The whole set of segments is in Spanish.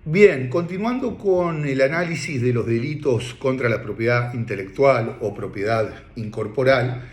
Bien, continuando con el análisis de los delitos contra la propiedad intelectual o propiedad incorporal,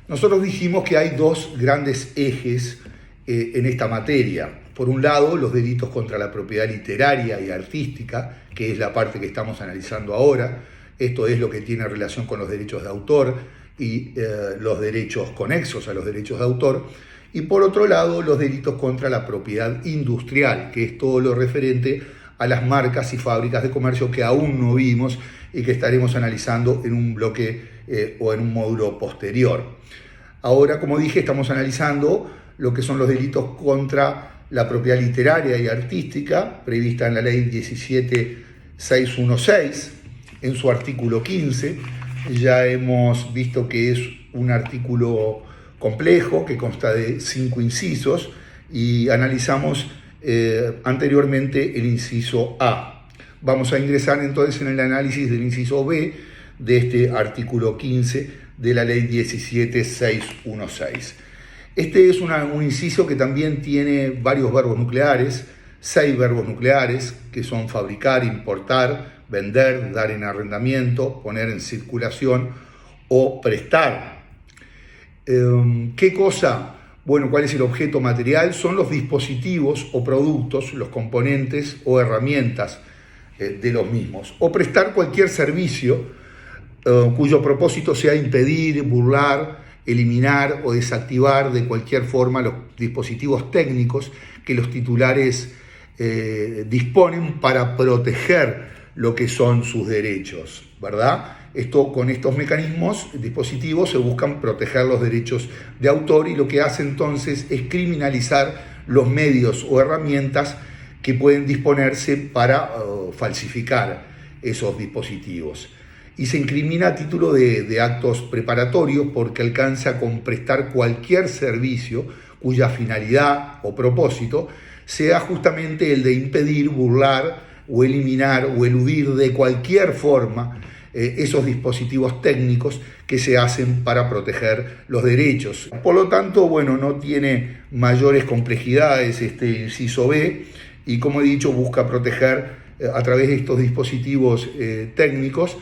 nosotros dijimos que hay dos grandes ejes en esta materia. Por un lado, los delitos contra la propiedad literaria y artística, que es la parte que estamos analizando ahora. Esto es lo que tiene relación con los derechos de autor y los derechos conexos a los derechos de autor. Y por otro lado, los delitos contra la propiedad industrial, que es todo lo referente a las marcas y fábricas de comercio que aún no vimos y que estaremos analizando en un bloque o en un módulo posterior. Ahora, como dije, estamos analizando lo que son los delitos contra la propiedad literaria y artística, prevista en la ley 17616, en su artículo 15. Ya hemos visto que es un artículo complejo que consta de 5 incisos y analizamos anteriormente el inciso A. Vamos a ingresar entonces en el análisis del inciso B de este artículo 15 de la ley 17616. Este es un inciso que también tiene varios verbos nucleares, 6 verbos nucleares, que son fabricar, importar, vender, dar en arrendamiento, poner en circulación o prestar. ¿Qué cosa? Bueno, ¿cuál es el objeto material? Son los dispositivos o productos, los componentes o herramientas de los mismos. O prestar cualquier servicio cuyo propósito sea impedir, burlar, eliminar o desactivar de cualquier forma los dispositivos técnicos que los titulares disponen para proteger lo que son sus derechos, ¿verdad? Con estos mecanismos, dispositivos, se buscan proteger los derechos de autor y lo que hace entonces es criminalizar los medios o herramientas que pueden disponerse para falsificar esos dispositivos. Y se incrimina a título de actos preparatorios porque alcanza con prestar cualquier servicio cuya finalidad o propósito sea justamente el de impedir, burlar o eliminar o eludir de cualquier forma esos dispositivos técnicos que se hacen para proteger los derechos. Por lo tanto, bueno, no tiene mayores complejidades este inciso B y, como he dicho, busca proteger a través de estos dispositivos técnicos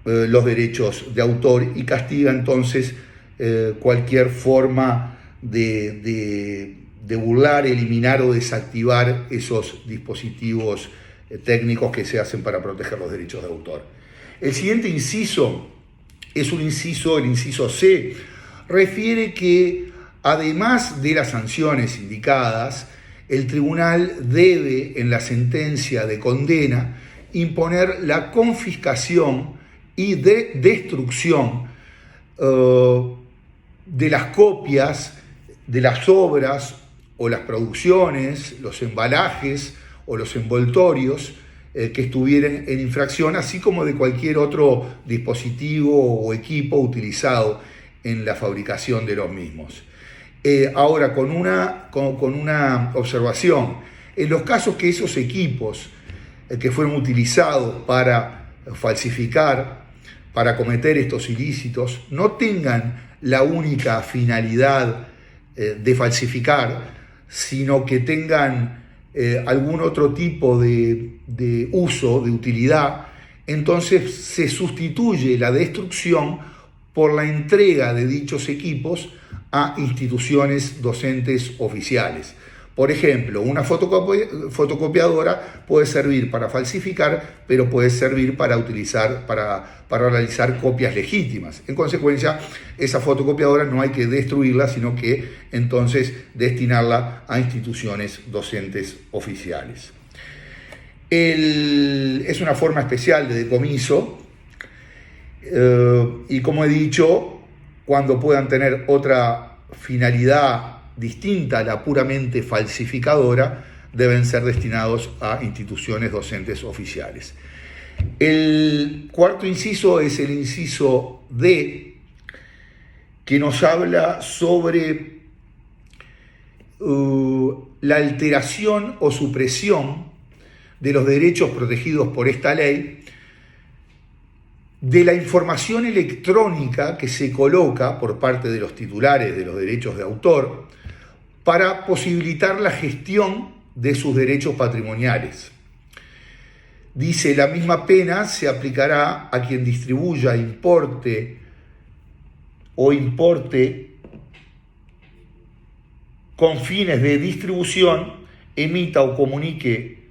los derechos de autor y castiga entonces cualquier forma de burlar, eliminar o desactivar esos dispositivos técnicos que se hacen para proteger los derechos de autor. El siguiente inciso es el inciso C, refiere que además de las sanciones indicadas, el tribunal debe en la sentencia de condena imponer la confiscación y destrucción de las copias de las obras o las producciones, los embalajes o los envoltorios que estuvieran en infracción, así como de cualquier otro dispositivo o equipo utilizado en la fabricación de los mismos. Ahora, con una observación, en los casos que esos equipos que fueron utilizados para falsificar, para cometer estos ilícitos, no tengan la única finalidad de falsificar, sino que tengan algún otro tipo de uso, de utilidad, entonces se sustituye la destrucción por la entrega de dichos equipos a instituciones docentes oficiales. Por ejemplo, una fotocopiadora puede servir para falsificar, pero puede servir para realizar copias legítimas. En consecuencia, esa fotocopiadora no hay que destruirla, sino que entonces destinarla a instituciones docentes oficiales. Es una forma especial de decomiso y, como he dicho, cuando puedan tener otra finalidad distinta a la puramente falsificadora, deben ser destinados a instituciones docentes oficiales. El cuarto inciso es el inciso D, que nos habla sobre la alteración o supresión de los derechos protegidos por esta ley, de la información electrónica que se coloca por parte de los titulares de los derechos de autor para posibilitar la gestión de sus derechos patrimoniales. Dice, la misma pena se aplicará a quien distribuya, importe con fines de distribución, emita o comunique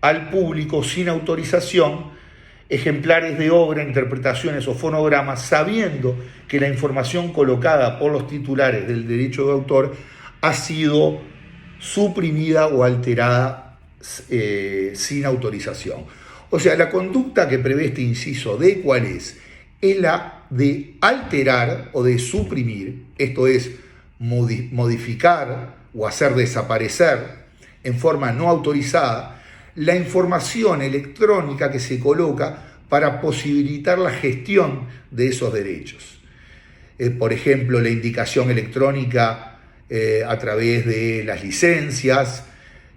al público sin autorización ejemplares de obra, interpretaciones o fonogramas, sabiendo que la información colocada por los titulares del derecho de autor ha sido suprimida o alterada sin autorización. O sea, la conducta que prevé este inciso D, ¿cuál es? Es la de alterar o de suprimir, esto es, modificar o hacer desaparecer en forma no autorizada la información electrónica que se coloca para posibilitar la gestión de esos derechos. Por ejemplo, la indicación electrónica a través de las licencias,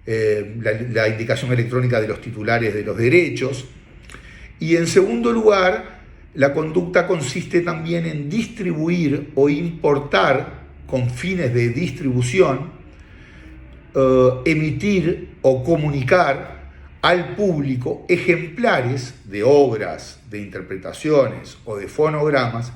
la indicación electrónica de los titulares de los derechos. Y en segundo lugar, la conducta consiste también en distribuir o importar con fines de distribución, emitir o comunicar al público ejemplares de obras, de interpretaciones o de fonogramas,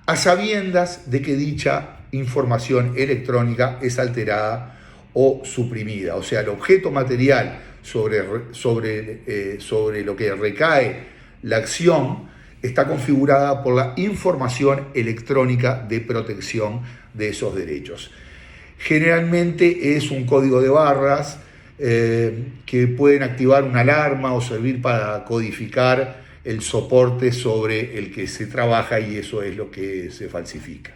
a sabiendas de que dicha información electrónica es alterada o suprimida. O sea, el objeto material sobre lo que recae la acción está configurada por la información electrónica de protección de esos derechos. Generalmente es un código de barras que pueden activar una alarma o servir para codificar el soporte sobre el que se trabaja, y eso es lo que se falsifica.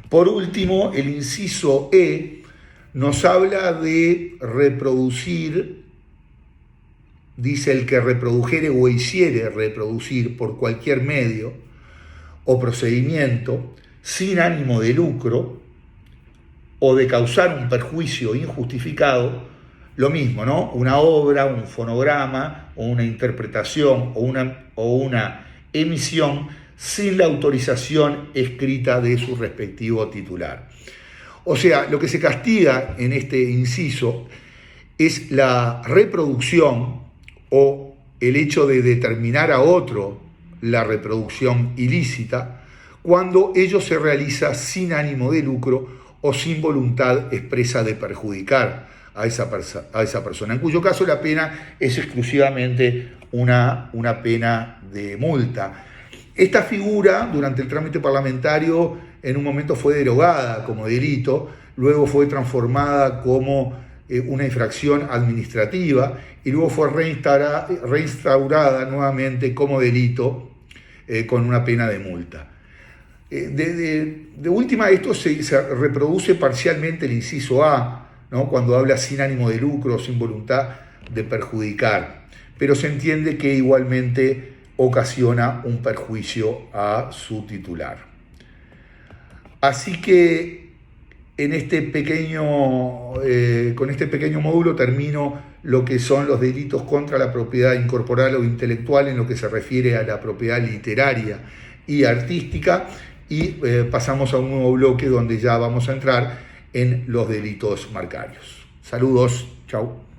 Por último, el inciso E nos habla de reproducir, dice, el que reprodujere o hiciere reproducir por cualquier medio o procedimiento sin ánimo de lucro o de causar un perjuicio injustificado, lo mismo, ¿no? Una obra, un fonograma o una interpretación o una emisión sin la autorización escrita de su respectivo titular. O sea, lo que se castiga en este inciso es la reproducción o el hecho de determinar a otro la reproducción ilícita cuando ello se realiza sin ánimo de lucro o sin voluntad expresa de perjudicar a esa persona, en cuyo caso la pena es exclusivamente una pena de multa. Esta figura, durante el trámite parlamentario, en un momento fue derogada como delito, luego fue transformada como una infracción administrativa y luego fue reinstaurada nuevamente como delito con una pena de multa. De última, esto se reproduce parcialmente el inciso A, ¿no? Cuando habla sin ánimo de lucro, sin voluntad de perjudicar, pero se entiende que igualmente ocasiona un perjuicio a su titular. Así que con este pequeño módulo termino lo que son los delitos contra la propiedad incorporal o intelectual en lo que se refiere a la propiedad literaria y artística, y pasamos a un nuevo bloque donde ya vamos a entrar en los delitos marcarios. Saludos, chau.